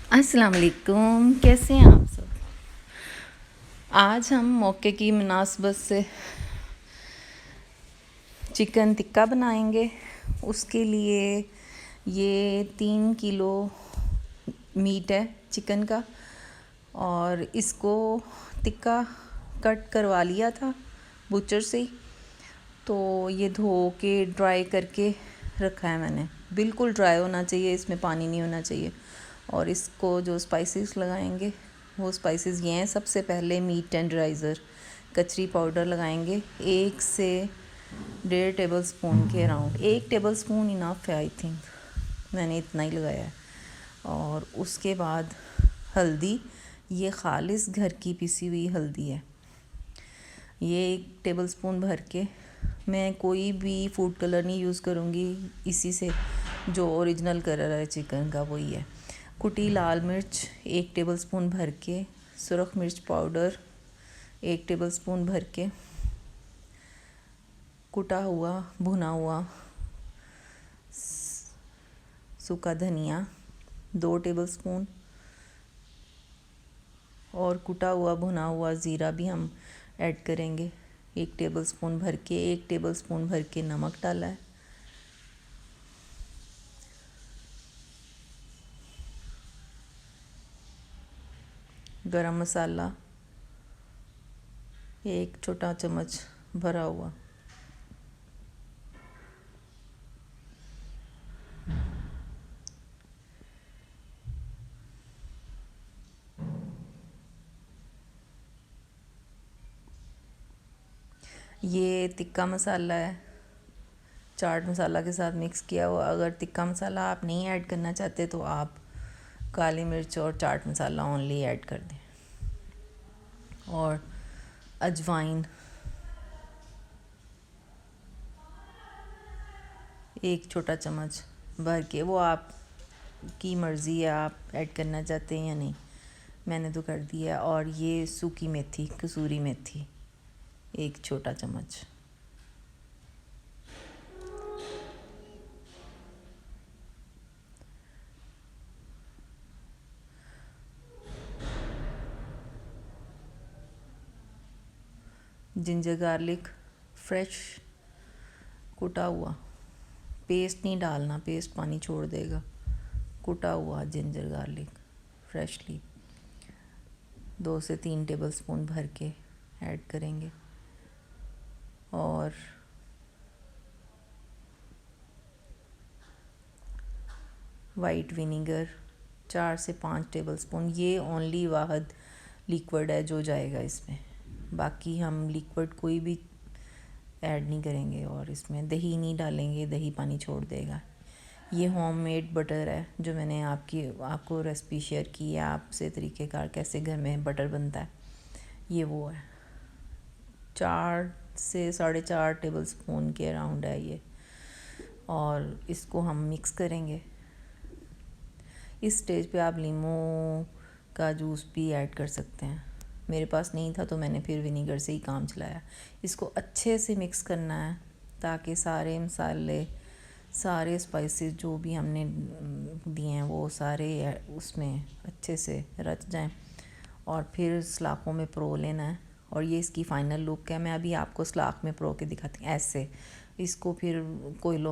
अस्सलाम वालेकुम, कैसे हैं आप सब। आज हम मौके की मुनासबत से चिकन टिक्का बनाएंगे। उसके लिए ये 3 किलो मीट है चिकन का, और इसको टिक्का कट करवा लिया था बूचर से ही। तो ये धो के ड्राई करके रखा है मैंने, बिल्कुल ड्राई होना चाहिए, इसमें पानी नहीं होना चाहिए। और इसको जो स्पाइसेस लगाएंगे वो स्पाइसेस ये हैं। सबसे पहले मीट टेंडराइज़र कचरी पाउडर लगाएंगे 1 से 1.5 टेबल स्पून के अराउंड। 1 टेबल स्पून इनफ है, आई थिंक मैंने इतना ही लगाया है। और उसके बाद हल्दी, ये खालिस घर की पिसी हुई हल्दी है। ये 1 टेबल स्पून भर के, मैं कोई भी फूड कलर नहीं यूज़ करूँगी, इसी से जो ओरिजिनल कलर है चिकन का वही है। कुटी लाल मिर्च 1 टेबल स्पून भर के, सुरख मिर्च पाउडर 1 टेबल स्पून भर के, कुटा हुआ भुना हुआ सूखा धनिया 2 टेबल स्पून, और कुटा हुआ भुना हुआ ज़ीरा भी हम ऐड करेंगे 1 टेबल स्पून भर के। 1 टेबल स्पून भर के नमक डाला है। गरम मसाला 1 छोटा चम्मच भरा हुआ। ये टिक्का मसाला है, चाट मसाला के साथ मिक्स किया हुआ। अगर टिक्का मसाला आप नहीं ऐड करना चाहते तो आप काली मिर्च और चाट मसाला ओनली ऐड कर दें। और अजवाइन 1 छोटा चम्मच भर के, वो आप की मर्ज़ी है, आप ऐड करना चाहते हैं या नहीं, मैंने तो कर दिया। और ये सूखी मेथी, कसूरी मेथी 1 छोटा चम्मच। जिंजर गार्लिक फ्रेश कुटा हुआ, पेस्ट नहीं डालना, पेस्ट पानी छोड़ देगा। कुटा हुआ जिंजर गार्लिक फ्रेशली 2 से 3 टेबल स्पून भर के ऐड करेंगे। और वाइट विनीगर 4 से 5 टेबल स्पून। ये ओनली वाहद लिक्विड है जो जाएगा इसमें, बाकी हम लिक्विड कोई भी ऐड नहीं करेंगे। और इसमें दही नहीं डालेंगे, दही पानी छोड़ देगा। ये होममेड बटर है जो मैंने आपको रेसिपी शेयर की है आपसे, तरीक़ेकार कैसे घर में बटर बनता है, ये वो है। 4 से 4.5 टेबल स्पून के अराउंड है ये। और इसको हम मिक्स करेंगे। इस स्टेज पे आप लीमू का जूस भी ऐड कर सकते हैं। मेरे पास नहीं था तो मैंने फिर विनीगर से ही काम चलाया। इसको अच्छे से मिक्स करना है ताकि सारे मसाले, सारे स्पाइसेस जो भी हमने दिए हैं वो सारे उसमें अच्छे से रच जाएं। और फिर सलाखों में परो लेना है। और ये इसकी फ़ाइनल लुक है। मैं अभी आपको सलाख में परो के दिखाती हूँ ऐसे। इसको फिर कोई लोग